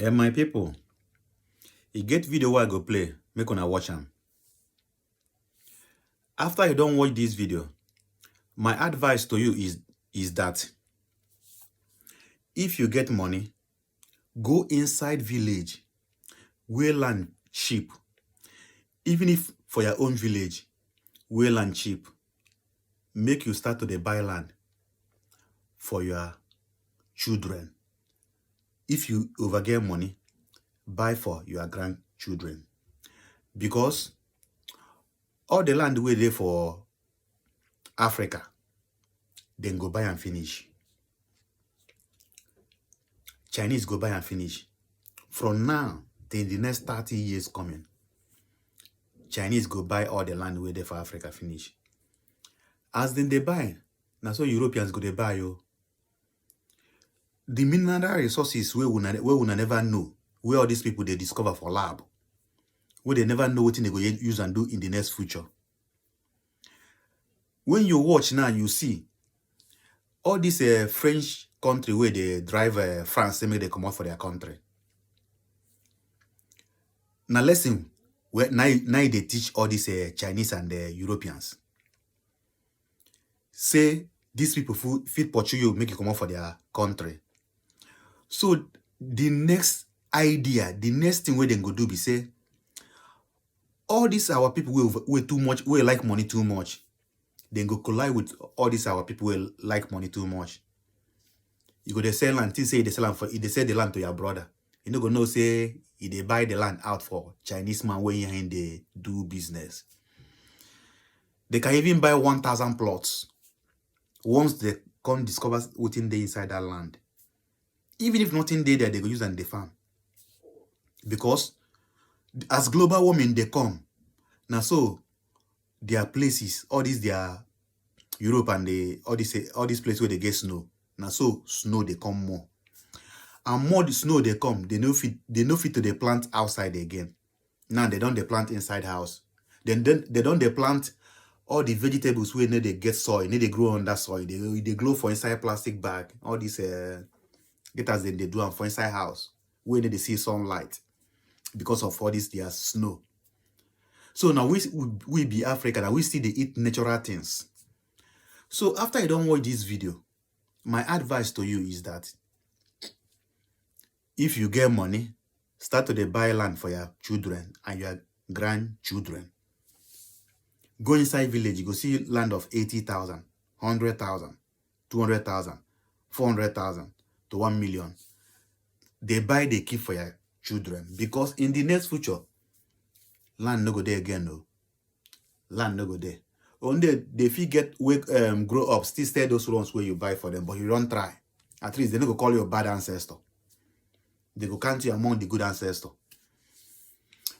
My people, e get video wey I go play, make una watch am. After you don watch this video, my advice to you is that if you get money, go inside village where land cheap. Even if for your own village where land cheap, make you start to dey buy land for your children. If you over get money, buy for your grandchildren. Because all the land wey dey for Africa, then go buy and finish. Chinese go buy and finish. From now till the next 30 years coming, Chinese go buy all the land wey dey for Africa finish. As then they buy, now so Europeans go dey buy yo. The mineral resources where we never know, where all these people they discover for lab, where they never know what they go use and do in the next future. When you watch now, you see all this French country where they drive France, they make they come out for their country. Now lesson where now they teach all these Chinese and Europeans. Say these people fit pursue you, make you come out for their country. So the next idea, the next thing where they go do be say, all these our people we too much, we like money too much. Then go collide with all these our people will like money too much. You go they sell land, say they sell land for they sell the land to your brother. You no go know say they buy the land out for Chinese man where they do business. They can even buy 1,000 plots once they come discover what's there inside that land. Even if nothing there, they go use and they farm. Because as global warming they come, now so their places, all these their Europe and all these places where they get snow. Now so snow they come more. And more the snow they come, they no fit to the plant outside again. Now they don't they plant inside house. Then they don't they plant all the vegetables where they get soil, they grow under soil. They grow for inside plastic bag. All these get as they do them for inside house where they see sunlight because of all this their snow. So now we be African and we see they eat natural things. So after you don't watch this video, my advice to you is that if you get money, start to buy land for your children and your grandchildren. Go inside village, you go see land of 80,000, 100,000, 200,000, 400,000 to 1 million. They buy, they keep for your children. Because in the next future, land no go there again, no. Land no go there. Only they fit get grow up, still stay those ones where you buy for them, but you don't try. At least they no go call you a bad ancestor. They go count you among the good ancestor.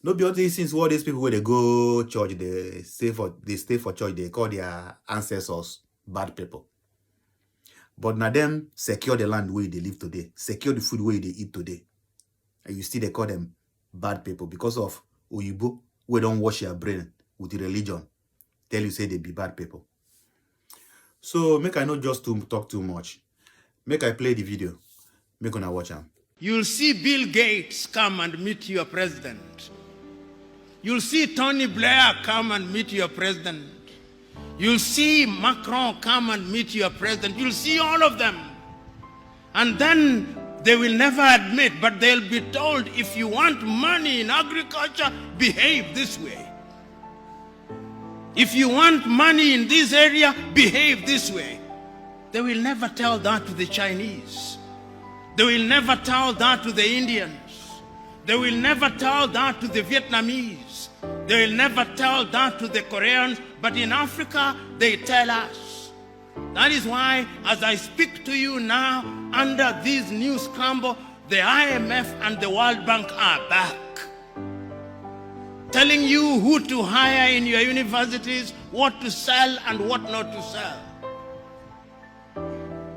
No be all these things what these people where they go church, they stay for church, they call their ancestors bad people. But now them secure the land where they live today, secure the food where they eat today. And you still they call them bad people because of Oyibo, we don't wash your brain with the religion. Tell you say they be bad people. So make I not just to talk too much. Make I play the video. Make una watch them. You'll see Bill Gates come and meet your president. You'll see Tony Blair come and meet your president. You'll see Macron come and meet your president. You'll see all of them. And then they will never admit, but they'll be told, if you want money in agriculture, behave this way. If you want money in this area, behave this way. They will never tell that to the Chinese. They will never tell that to the Indians. They will never tell that to the Vietnamese. They will never tell that to the Koreans. But in Africa, they tell us. That is why, as I speak to you now, under this new scramble, the IMF and the World Bank are back, telling you who to hire in your universities, what to sell and what not to sell.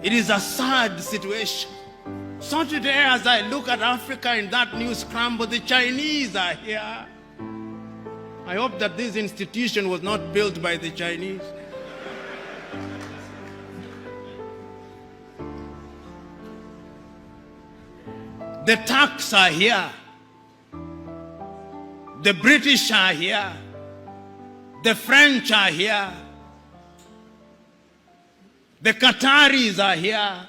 It is a sad situation. So today, as I look at Africa in that new scramble, the Chinese are here. I hope that this institution was not built by the Chinese. The Turks are here. The British are here. The French are here. The Qataris are here.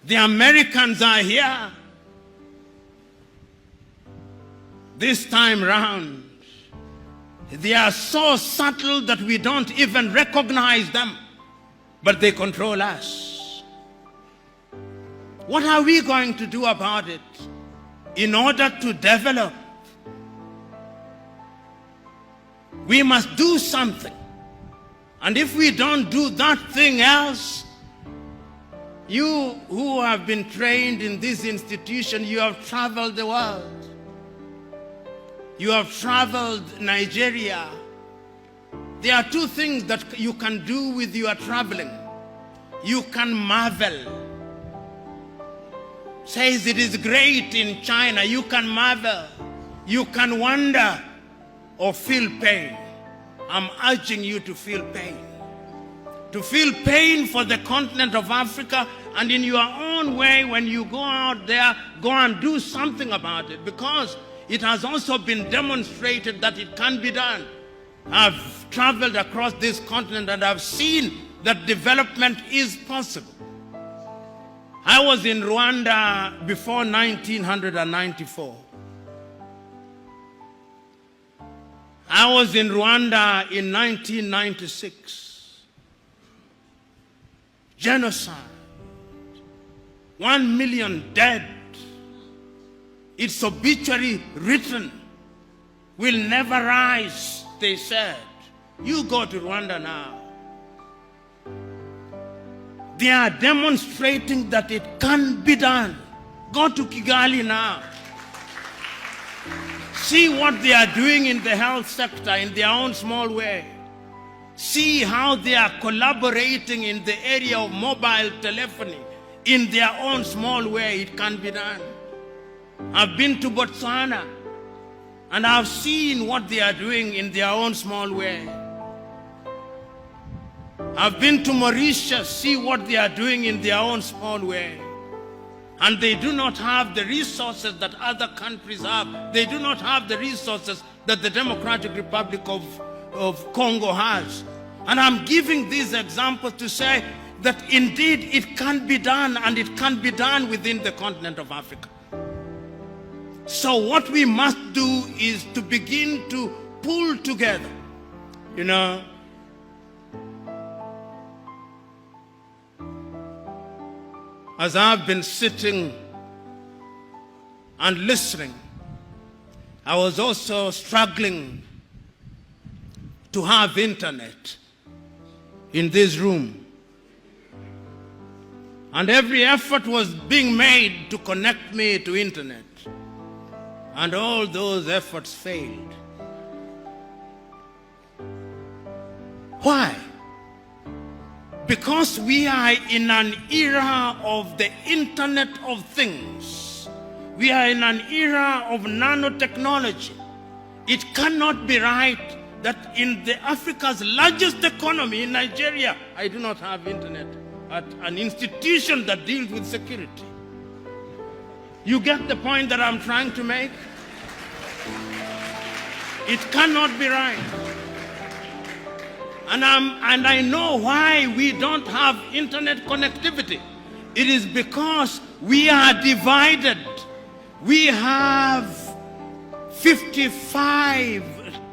The Americans are here. This time round, they are so subtle that we don't even recognize them, but they control us. What are we going to do about it in order to develop? We must do something. And if we don't do that thing else, you who have been trained in this institution, you have traveled the world. You have traveled Nigeria. There are two things that you can do with your traveling. You can marvel. Says it is great in China. You can marvel. You can wonder or feel pain. I'm urging you to feel pain. To feel pain for the continent of Africa, and in your own way, when you go out there, go and do something about it, because it has also been demonstrated that it can be done. I've traveled across this continent and I've seen that development is possible. I was in Rwanda before 1994. I was in Rwanda in 1996. Genocide. 1 million dead. Its obituary written. Will never rise, they said. You go to Rwanda now. They are demonstrating that it can be done. Go to Kigali now. See what they are doing in the health sector in their own small way. See how they are collaborating in the area of mobile telephony in their own small way. It can be done. I've been to Botswana and I've seen what they are doing in their own small way. I've been to Mauritius, see what they are doing in their own small way. And they do not have the resources that other countries have. They do not have the resources that the Democratic Republic of Congo has. And I'm giving these examples to say that indeed it can be done, and it can be done within the continent of Africa. So what we must do is to begin to pull together. You know, as I've been sitting and listening, I was also struggling to have internet in this room. And every effort was being made to connect me to internet. And all those efforts failed. Why? Because we are in an era of the Internet of Things. We are in an era of nanotechnology. It cannot be right that in Africa's largest economy, in Nigeria, I do not have internet at an institution that deals with security. You get the point that I'm trying to make? It cannot be right. And I know why we don't have internet connectivity. It is because we are divided. We have 55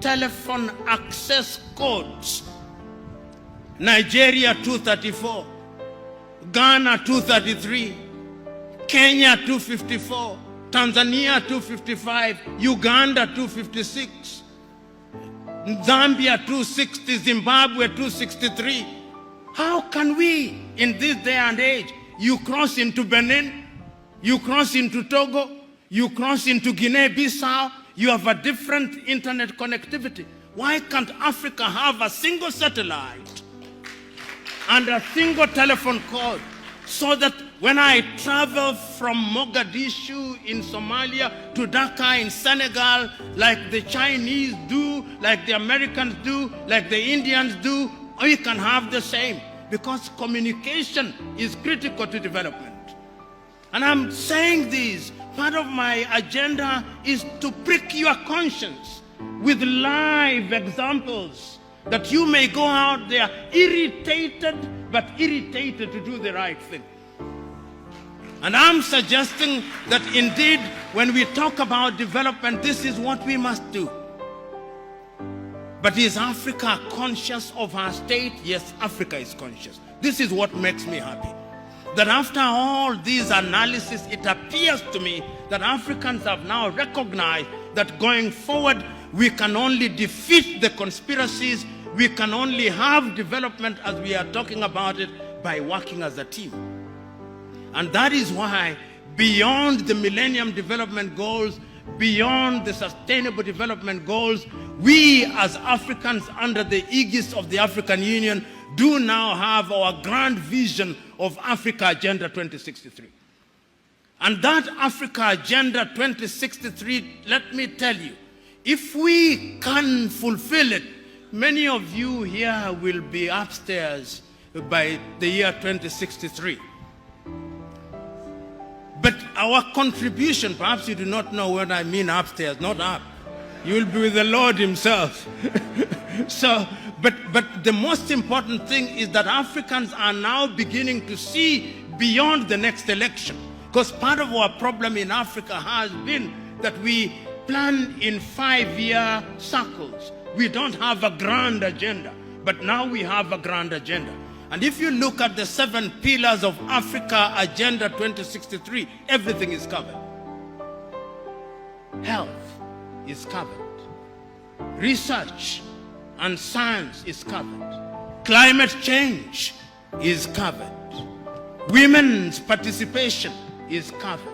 telephone access codes. Nigeria 234, Ghana 233, Kenya 254, Tanzania 255, Uganda 256, Zambia 260, Zimbabwe 263. How can we, in this day and age, you cross into Benin, you cross into Togo, you cross into Guinea-Bissau, you have a different internet connectivity. Why can't Africa have a single satellite and a single telephone code, so that when I travel from Mogadishu in Somalia to Dhaka in Senegal, like the Chinese do, like the Americans do, like the Indians do, we can have the same, because communication is critical to development. And I'm saying this part of my agenda is to prick your conscience with live examples, that you may go out there irritated, but irritated to do the right thing. And I'm suggesting that indeed, when we talk about development, this is what we must do. But is Africa conscious of her state? Yes, Africa is conscious. This is what makes me happy. That after all these analysis, it appears to me that Africans have now recognized that going forward, we can only defeat the conspiracies, we can only have development as we are talking about it by working as a team. And that is why, beyond the Millennium Development Goals, beyond the Sustainable Development Goals, we as Africans under the aegis of the African Union do now have our grand vision of Africa Agenda 2063. And that Africa Agenda 2063, let me tell you, if we can fulfill it, many of you here will be upstairs by the year 2063. But our contribution, perhaps you do not know what I mean upstairs, not up. You will be with the Lord himself. But the most important thing is that Africans are now beginning to see beyond the next election. Because part of our problem in Africa has been that we plan in 5-year circles. We don't have a grand agenda, but now we have a grand agenda. And if you look at the 7 pillars of Africa Agenda 2063, everything is covered. Health is covered. Research and science is covered. Climate change is covered. Women's participation is covered.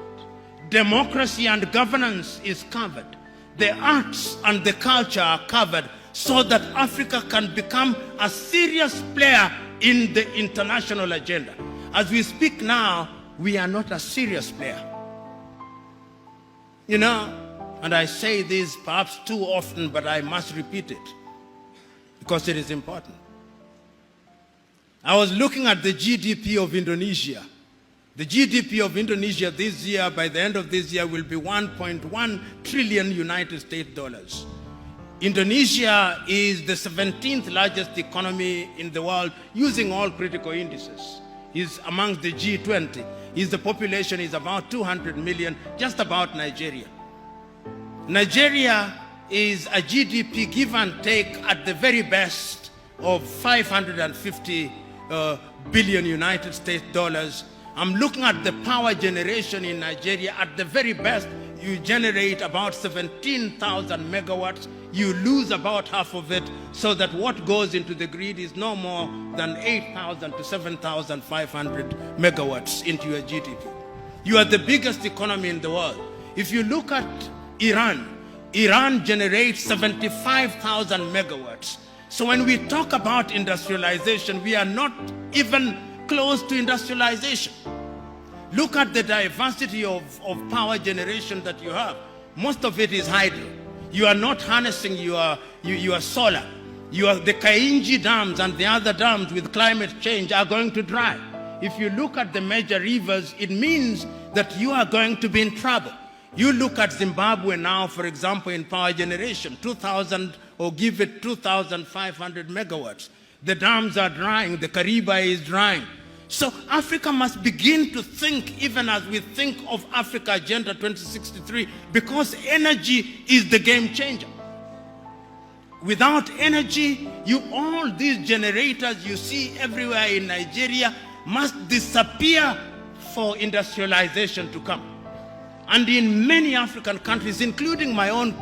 Democracy and governance is covered. The arts and the culture are covered, so that Africa can become a serious player in the international agenda. As we speak now, we are not a serious player. You know, and I say this perhaps too often, but I must repeat it because it is important. I was looking at the GDP of Indonesia. The GDP of Indonesia this year, by the end of this year, will be 1.1 trillion United States dollars. Indonesia is the 17th largest economy in the world using all critical indices. It's amongst the G20. The population is about 200 million, just about Nigeria. Nigeria is a GDP give and take at the very best of 550 billion United States dollars. I'm looking at the power generation in Nigeria. At the very best, you generate about 17,000 megawatts. You lose about half of it, so that what goes into the grid is no more than 8,000 to 7,500 megawatts into your GDP. You are the biggest economy in the world. If you look at Iran, Iran generates 75,000 megawatts. So when we talk about industrialization, we are not even close to industrialization. Look at the diversity of power generation that you have. Most of it is hydro. You are not harnessing your solar. The Kainji dams and the other dams with climate change are going to dry. If you look at the major rivers, it means that you are going to be in trouble. You look at Zimbabwe now, for example, in power generation, 2,000 or give it 2,500 megawatts. The dams are drying, the Kariba is drying. So Africa must begin to think, even as we think of Africa Agenda 2063, because energy is the game changer. Without energy, all these generators you see everywhere in Nigeria must disappear for industrialization to come. And in many African countries, including my own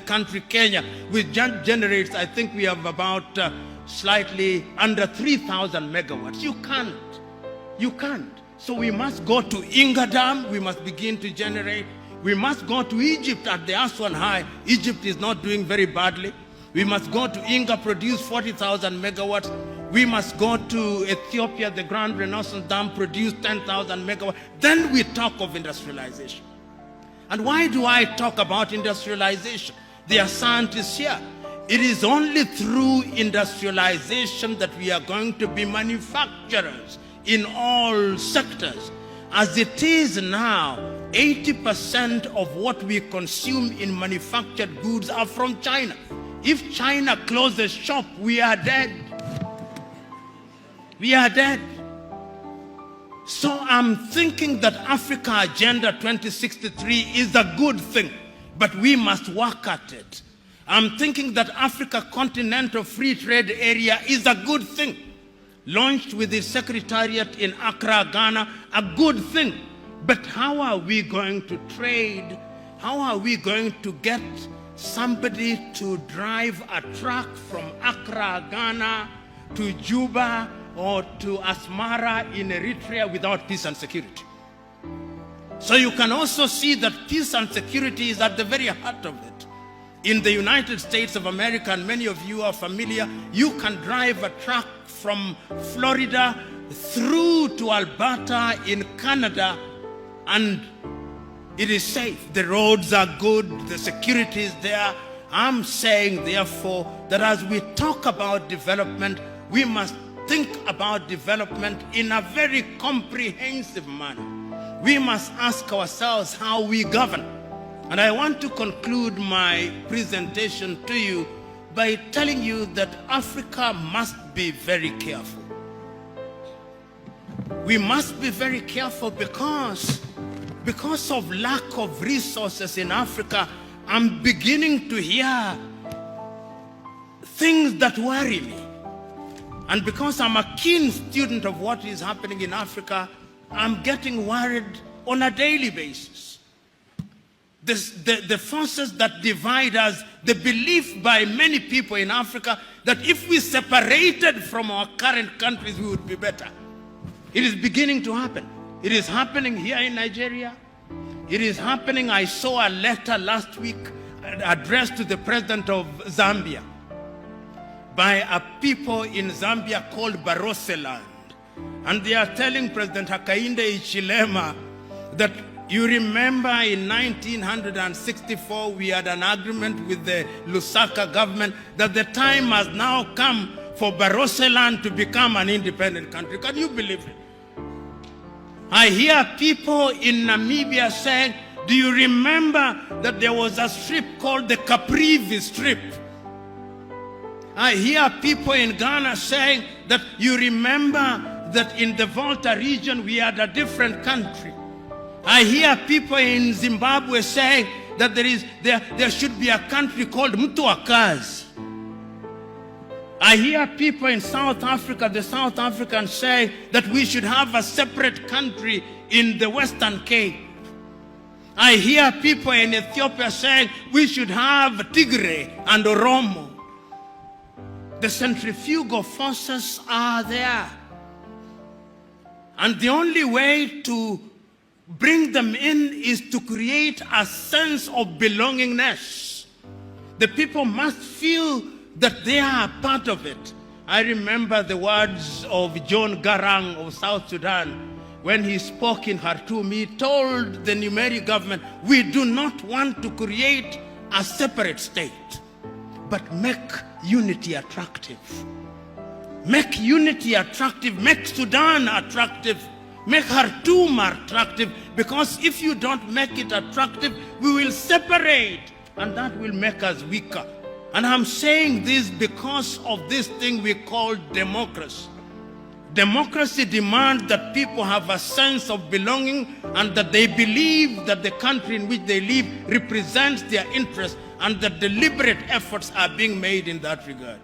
country, Kenya, which generates, I think we have about slightly under 3,000 megawatts. You can't. So we must go to Inga Dam, we must begin to generate. We must go to Egypt at the Aswan High. Egypt is not doing very badly. We must go to Inga, produce 40,000 megawatts. We must go to Ethiopia, the Grand Renaissance Dam, produce 10,000 megawatts. Then we talk of industrialization. And why do I talk about industrialization? There are scientists here. It is only through industrialization that we are going to be manufacturers in all sectors. As it is now, 80% of what we consume in manufactured goods are from China. If China closes shop, we are dead. We are dead. So I'm thinking that Africa Agenda 2063 is a good thing, but we must work at it. I'm thinking that Africa Continental Free Trade Area is a good thing, launched with the Secretariat in Accra, Ghana, a good thing. But how are we going to trade? How are we going to get somebody to drive a truck from Accra, Ghana to Juba or to Asmara in Eritrea without peace and security? So you can also see that peace and security is at the very heart of it. In the United States of America, and many of you are familiar, you can drive a truck from Florida through to Alberta in Canada, and it is safe. The roads are good, the security is there. I'm saying, therefore, that as we talk about development, we must think about development in a very comprehensive manner. We must ask ourselves how we govern. And I want to conclude my presentation to you by telling you that Africa must be very careful. We must be very careful because of lack of resources in Africa. I'm beginning to hear things that worry me. And because I'm a keen student of what is happening in Africa, I'm getting worried on a daily basis. The forces that divide us, the belief by many people in Africa that if we separated from our current countries, we would be better. It is beginning to happen. It is happening here in Nigeria. It is happening. I saw a letter last week addressed to the president of Zambia by a people in Zambia called Baroseland. And they are telling President Hakainde Hichilema that you remember in 1964 we had an agreement with the Lusaka government that the time has now come for Baroseland to become an independent country. Can you believe it? I hear people in Namibia saying, do you remember that there was a strip called the Caprivi Strip? I hear people in Ghana saying that you remember that in the Volta region we had a different country. I hear people in Zimbabwe saying that there should be a country called Mtuakazi. I hear people in South Africa, the South Africans, say that we should have a separate country in the Western Cape. I hear people in Ethiopia saying we should have Tigray and Oromo. The centrifugal forces are there. And the only way to bring them in is to create a sense of belongingness. The people must feel that they are part of it. I remember the words of John Garang of South Sudan when he spoke in Khartoum. He told the Numeri government, we do not want to create a separate state, but make unity attractive. Make unity attractive, make Sudan attractive, make Khartoum attractive, because if you don't make it attractive, we will separate, and that will make us weaker. And I'm saying this because of this thing we call democracy. Democracy demands that people have a sense of belonging and that they believe that the country in which they live represents their interests and that deliberate efforts are being made in that regard.